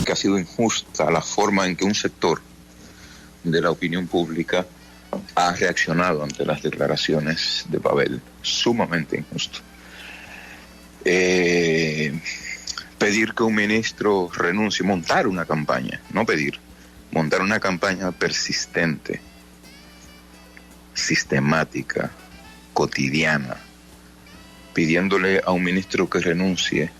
que ha sido injusta la forma en que un sector de la opinión pública ha reaccionado ante las declaraciones de Pavel. Sumamente injusto. Pedir que un ministro renuncie, montar una campaña, no pedir, montar una campaña persistente, sistemática, cotidiana, pidiéndole a un ministro que renuncie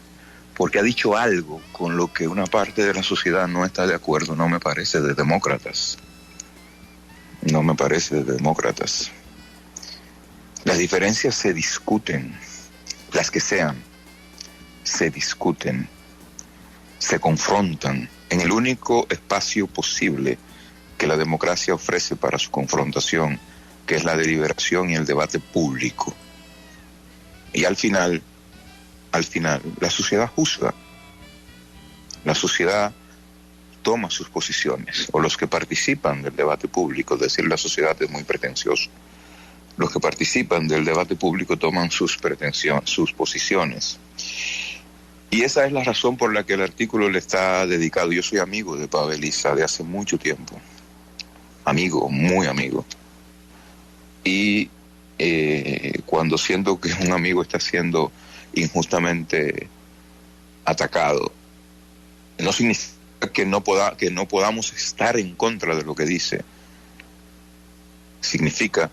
porque ha dicho algo con lo que una parte de la sociedad no está de acuerdo, no me parece de demócratas. No me parece de demócratas. Las diferencias se discuten, las que sean, se discuten, se confrontan en el único espacio posible que la democracia ofrece para su confrontación, que es la deliberación y el debate público. Y al final, la sociedad juzga, la sociedad toma sus posiciones, o los que participan del debate público, decir la sociedad es muy pretencioso, los que participan del debate público toman sus posiciones. Y esa es la razón por la que el artículo le está dedicado. Yo soy amigo de Pavel Issa de hace mucho tiempo, amigo, muy amigo. Y cuando siento que un amigo está siendo injustamente atacado, no significa que no podamos estar en contra de lo que dice. Significa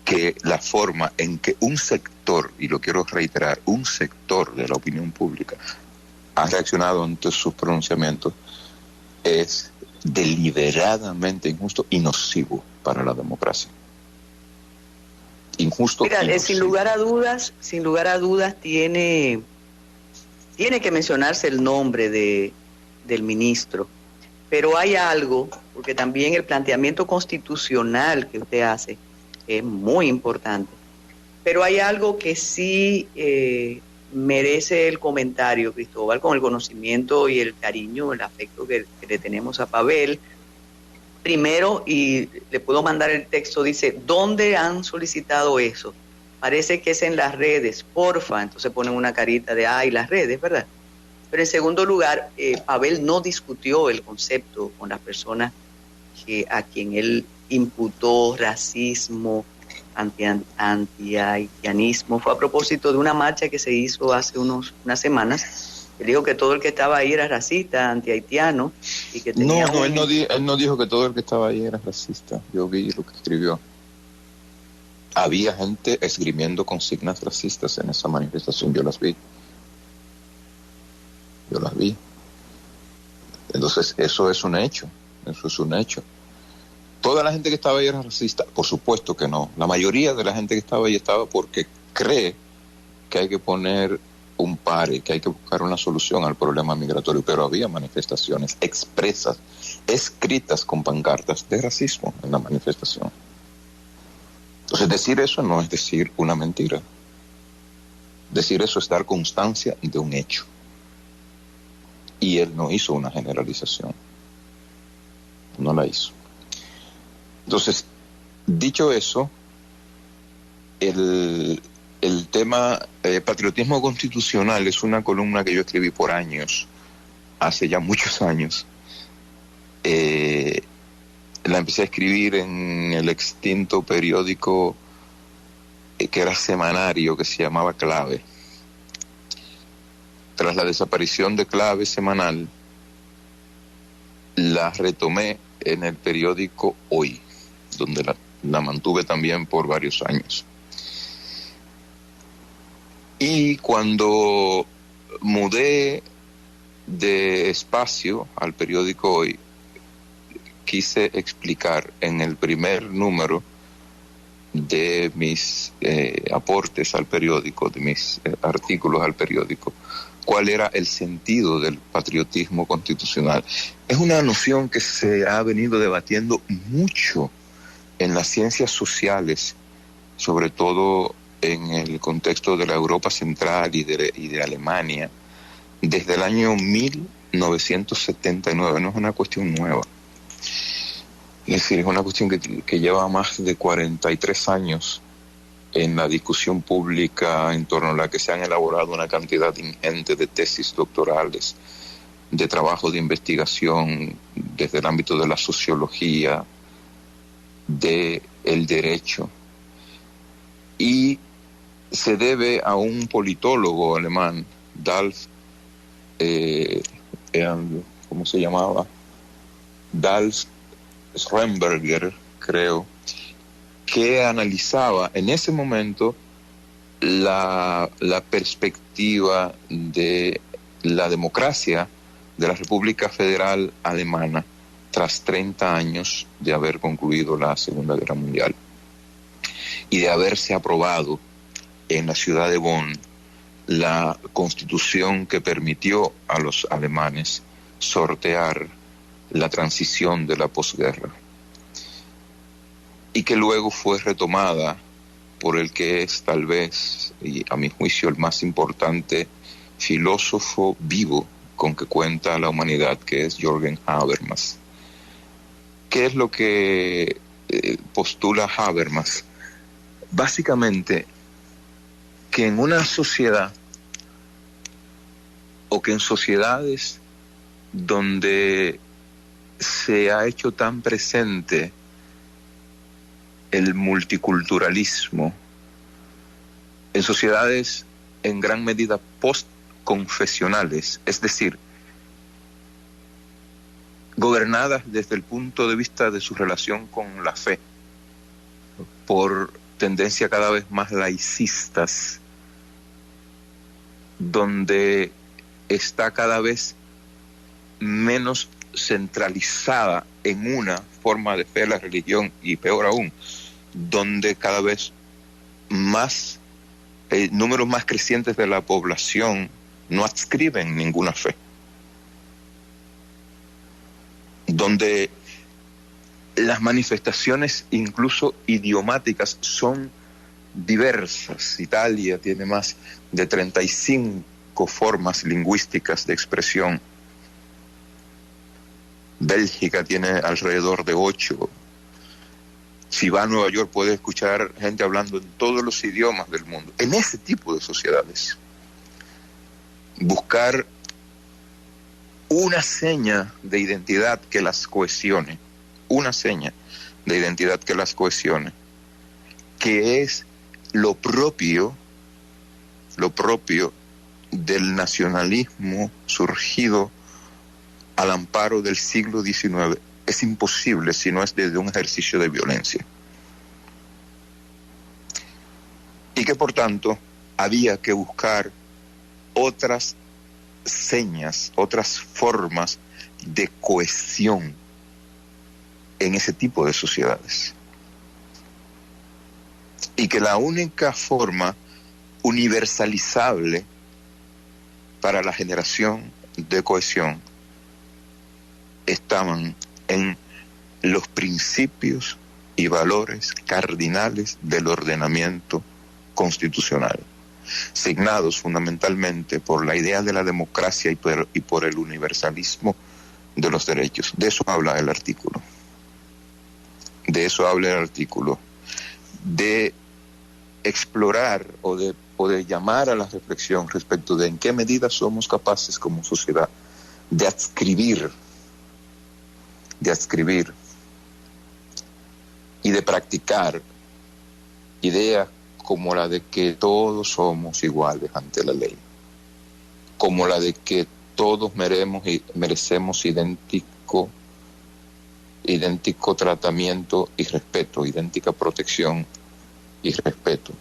que la forma en que un sector, y lo quiero reiterar, un sector de la opinión pública ha reaccionado ante sus pronunciamientos es deliberadamente injusto y nocivo para la democracia. Injusto. Mira, sin lugar a dudas tiene que mencionarse el nombre del ministro, pero hay algo, porque también el planteamiento constitucional que usted hace es muy importante, pero hay algo que sí merece el comentario, Cristóbal, con el conocimiento y el cariño, el afecto que le tenemos a Pavel. Primero, y le puedo mandar el texto, dice, ¿dónde han solicitado eso? Parece que es en las redes, porfa. Entonces ponen una carita de, las redes, ¿verdad? Pero en segundo lugar, Pavel no discutió el concepto con las personas a quien él imputó racismo, anti-haitianismo. Fue a propósito de una marcha que se hizo hace unas semanas. Él dijo que todo el que estaba ahí era racista, anti-haitiano, y que tenía él no dijo que todo el que estaba ahí era racista. Yo vi lo que escribió. Había gente esgrimiendo consignas racistas en esa manifestación, yo las vi. Entonces, eso es un hecho. ¿Toda la gente que estaba ahí era racista? Por supuesto que no. La mayoría de la gente que estaba ahí estaba porque cree que hay que poner un pare, que hay que buscar una solución al problema migratorio, pero había manifestaciones expresas, escritas con pancartas de racismo en la manifestación. Entonces, decir eso no es decir una mentira. Decir eso es dar constancia de un hecho. Y él no hizo una generalización. No la hizo. Entonces, dicho eso, el tema patriotismo constitucional es una columna que yo escribí por años, hace ya muchos años. La empecé a escribir en el extinto periódico que era semanario, que se llamaba Clave. Tras la desaparición de Clave semanal, la retomé en el periódico Hoy, donde la mantuve también por varios años. Y cuando mudé de espacio al periódico Hoy, quise explicar en el primer número de mis aportes al periódico, de mis artículos al periódico, cuál era el sentido del patriotismo constitucional. Es una noción que se ha venido debatiendo mucho en las ciencias sociales, sobre todo en el contexto de la Europa Central y de Alemania, desde el año 1979. No es una cuestión nueva. Es decir, es una cuestión que lleva más de 43 años en la discusión pública en torno a la que se han elaborado una cantidad ingente de tesis doctorales de trabajo de investigación desde el ámbito de la sociología, del derecho, y se debe a un politólogo alemán, ¿cómo se llamaba? Dalf Schremberger, creo, que analizaba en ese momento la perspectiva de la democracia de la República Federal Alemana tras 30 años de haber concluido la Segunda Guerra Mundial y de haberse aprobado en la ciudad de Bonn la constitución que permitió a los alemanes sortear la transición de la posguerra, y que luego fue retomada por el que es tal vez, y a mi juicio, el más importante filósofo vivo con que cuenta la humanidad, que es Jürgen Habermas. ¿Qué es lo que postula Habermas? Básicamente, que en una sociedad, o que en sociedades donde se ha hecho tan presente el multiculturalismo, en sociedades en gran medida postconfesionales, es decir, gobernadas desde el punto de vista de su relación con la fe, por tendencia cada vez más laicistas, donde está cada vez menos centralizada en una forma de fe la religión, y peor aún, donde cada vez más números más crecientes de la población no adscriben ninguna fe, donde las manifestaciones incluso idiomáticas son diversas. Italia tiene más de 35 formas lingüísticas de expresión. Bélgica tiene alrededor de 8. Si va a Nueva York puede escuchar gente hablando en todos los idiomas del mundo. En ese tipo de sociedades, buscar una seña de identidad que las cohesione, una seña de identidad que las cohesione, que es lo propio del nacionalismo surgido al amparo del siglo XIX, es imposible si no es desde un ejercicio de violencia. Y que por tanto había que buscar otras señas, otras formas de cohesión en ese tipo de sociedades. Y que la única forma universalizable para la generación de cohesión estaban en los principios y valores cardinales del ordenamiento constitucional, signados fundamentalmente por la idea de la democracia y por el universalismo de los derechos. De eso habla el artículo. De eso habla el artículo. De explorar o de llamar a la reflexión respecto de en qué medida somos capaces como sociedad de adscribir y de practicar ideas como la de que todos somos iguales ante la ley, como la de que todos merecemos idéntico tratamiento y respeto, idéntica protección y respeto.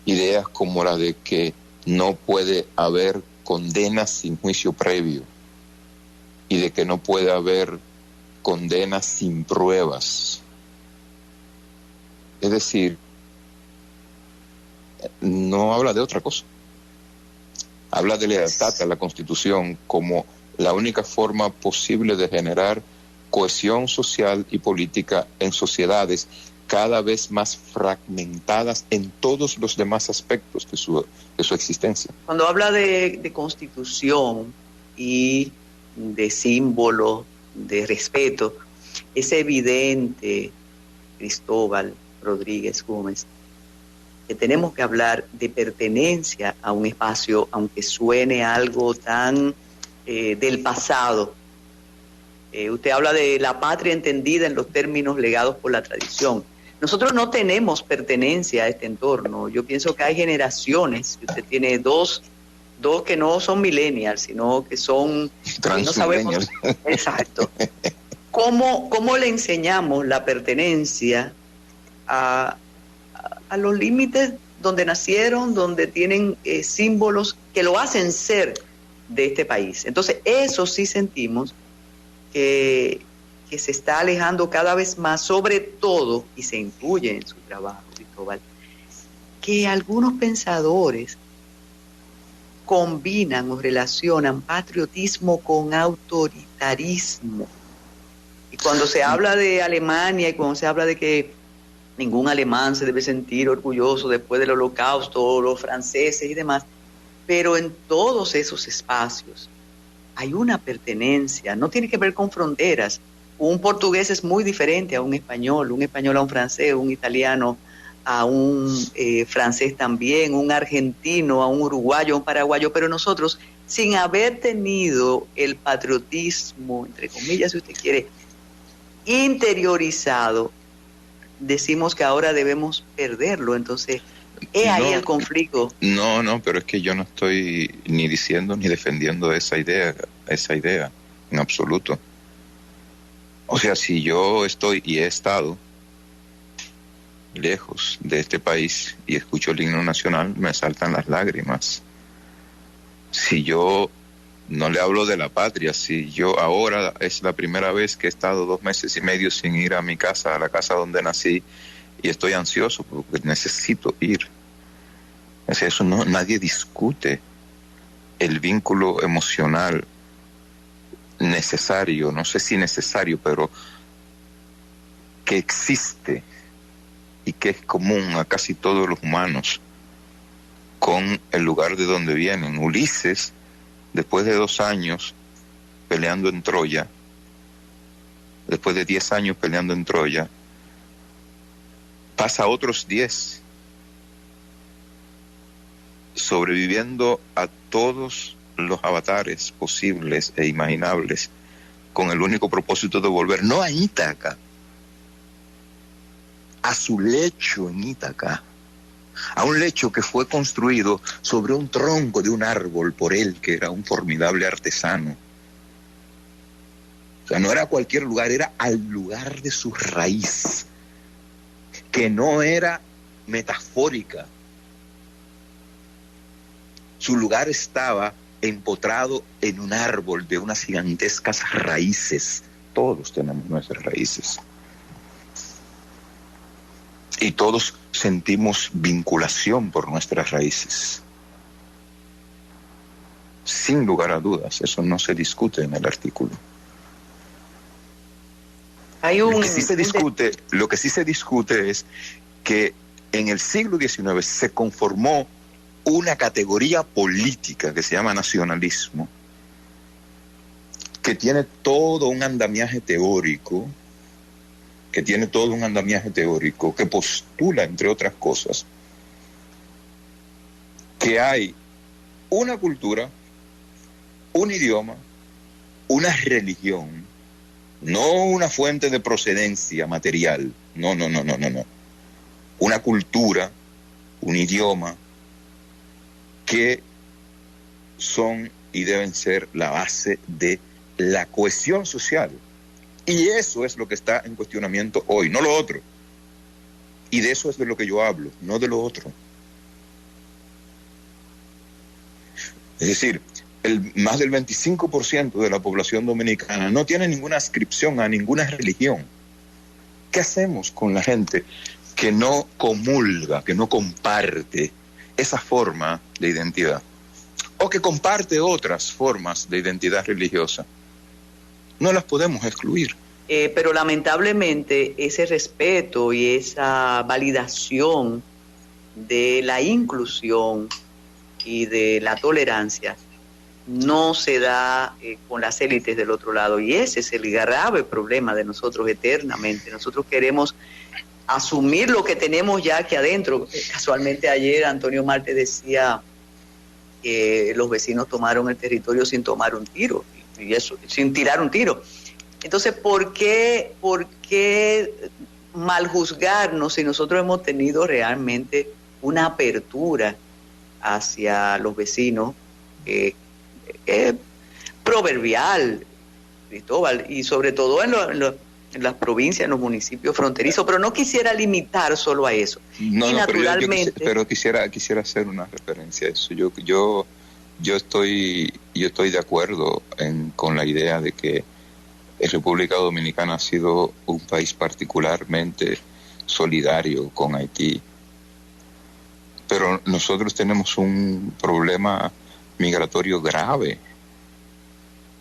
Ideas como la de que no puede haber condena sin juicio previo y de que no puede haber condena sin pruebas. Es decir, no habla de otra cosa. Habla de lealtad a la Constitución como la única forma posible de generar cohesión social y política en sociedades cada vez más fragmentadas en todos los demás aspectos de su existencia. Cuando habla de Constitución y de símbolo, de respeto, es evidente, Cristóbal Rodríguez Gómez, que tenemos que hablar de pertenencia a un espacio, aunque suene algo tan del pasado. Usted habla de la patria entendida en los términos legados por la tradición. Nosotros no tenemos pertenencia a este entorno. Yo pienso que hay generaciones. Usted tiene dos que no son millennials, sino que son... No sabemos. Exacto. ¿Cómo le enseñamos la pertenencia a los límites donde nacieron, donde tienen símbolos que lo hacen ser de este país? Entonces, eso sí sentimos que se está alejando cada vez más, sobre todo, y se incluye en su trabajo, Cristóbal, que algunos pensadores combinan o relacionan patriotismo con autoritarismo. Y cuando se habla de Alemania y cuando se habla de que ningún alemán se debe sentir orgulloso después del Holocausto, los franceses y demás, pero en todos esos espacios hay una pertenencia, no tiene que ver con fronteras. Un portugués es muy diferente a un español a un francés, un italiano a un francés también, un argentino a un uruguayo, a un paraguayo, pero nosotros, sin haber tenido el patriotismo, entre comillas, si usted quiere, interiorizado, decimos que ahora debemos perderlo. Entonces, ahí el conflicto. No, pero es que yo no estoy ni diciendo ni defendiendo esa idea en absoluto. O sea, si yo estoy y he estado lejos de este país y escucho el himno nacional, me saltan las lágrimas. Si yo no le hablo de la patria, si yo ahora es la primera vez que he estado 2 meses y medio sin ir a mi casa, a la casa donde nací, y estoy ansioso porque necesito ir. O sea, eso no, nadie discute el vínculo emocional necesario, no sé si necesario, pero que existe y que es común a casi todos los humanos con el lugar de donde vienen. Ulises, después de 2 años peleando en Troya, después de 10 años peleando en Troya, pasa otros 10 sobreviviendo a todos los avatares posibles e imaginables, con el único propósito de volver, no a Ítaca, a su lecho en Ítaca, a un lecho que fue construido sobre un tronco de un árbol por él, que era un formidable artesano. O sea, no era cualquier lugar, era al lugar de su raíz, que no era metafórica. Su lugar estaba empotrado en un árbol de unas gigantescas raíces. Todos tenemos nuestras raíces. Y todos sentimos vinculación por nuestras raíces. Sin lugar a dudas, eso no se discute en el artículo. Lo que sí se discute es que en el siglo XIX se conformó una categoría política que se llama nacionalismo, que tiene todo un andamiaje teórico, que postula, entre otras cosas, que hay una cultura, un idioma, una religión, no una fuente de procedencia material, no. Una cultura, un idioma, que son y deben ser la base de la cohesión social. Y eso es lo que está en cuestionamiento hoy, no lo otro. Y de eso es de lo que yo hablo, no de lo otro. Es decir, más del 25% de la población dominicana no tiene ninguna adscripción a ninguna religión. ¿Qué hacemos con la gente que no comulga, que no comparte esa forma de identidad, o que comparte otras formas de identidad religiosa? No las podemos excluir. Pero lamentablemente ese respeto y esa validación de la inclusión y de la tolerancia no se da con las élites del otro lado, y ese es el grave problema de nosotros eternamente. Nosotros queremos asumir lo que tenemos ya aquí adentro. Casualmente ayer Antonio Marte decía los vecinos tomaron el territorio sin tomar un tiro, y eso, sin tirar un tiro. Entonces, ¿por qué mal juzgarnos si nosotros hemos tenido realmente una apertura hacia los vecinos proverbial, Cristóbal, y sobre todo en las provincias, en los municipios fronterizos? Pero no quisiera limitar solo a eso. No, y no, naturalmente, pero quisiera hacer una referencia a eso. Yo estoy de acuerdo con la idea de que República Dominicana ha sido un país particularmente solidario con Haití, pero nosotros tenemos un problema migratorio grave,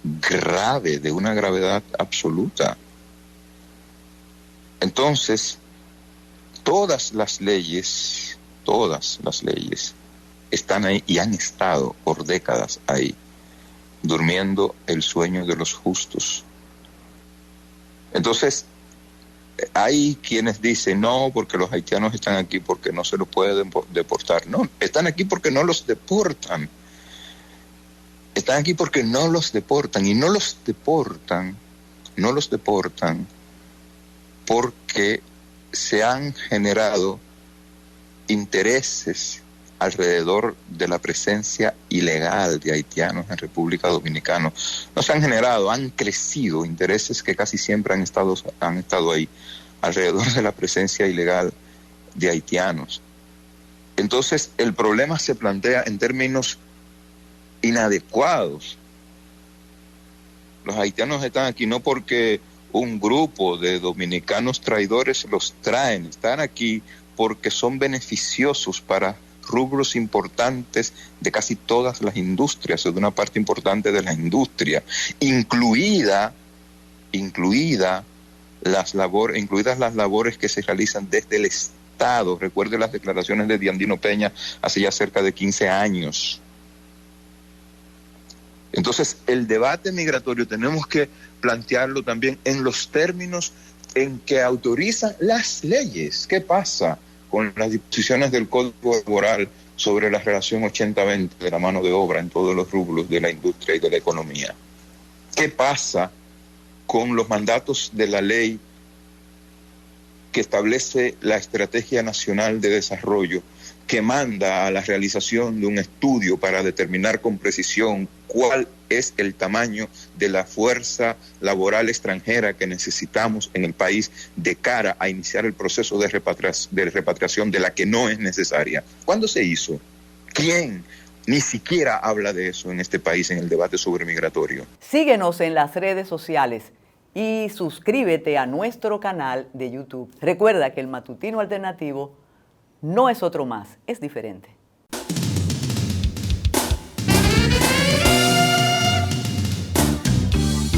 de una gravedad absoluta. Entonces, todas las leyes están ahí y han estado por décadas ahí, durmiendo el sueño de los justos. Entonces, hay quienes dicen, no, porque los haitianos están aquí porque no se los puede deportar. No, están aquí porque no los deportan. Están aquí porque no los deportan, y no los deportan porque se han generado intereses alrededor de la presencia ilegal de haitianos en República Dominicana. No se han generado, han crecido intereses que casi siempre han estado ahí, alrededor de la presencia ilegal de haitianos. Entonces, el problema se plantea en términos inadecuados. Los haitianos están aquí no porque un grupo de dominicanos traidores los traen, están aquí porque son beneficiosos para rubros importantes de casi todas las industrias, o de una parte importante de la industria, incluidas las labores que se realizan desde el Estado. Recuerde las declaraciones de Diandino Peña hace ya cerca de 15 años. Entonces, el debate migratorio tenemos que plantearlo también en los términos en que autorizan las leyes. ¿Qué pasa con las disposiciones del Código Laboral sobre la relación 80-20 de la mano de obra en todos los rubros de la industria y de la economía? ¿Qué pasa con los mandatos de la ley que establece la Estrategia Nacional de Desarrollo, que manda a la realización de un estudio para determinar con precisión cuál es el tamaño de la fuerza laboral extranjera que necesitamos en el país de cara a iniciar el proceso de repatriación de la que no es necesaria? ¿Cuándo se hizo? ¿Quién? Ni siquiera habla de eso en este país en el debate sobre migratorio. Síguenos en las redes sociales y suscríbete a nuestro canal de YouTube. Recuerda que el Matutino Alternativo no es otro más, es diferente.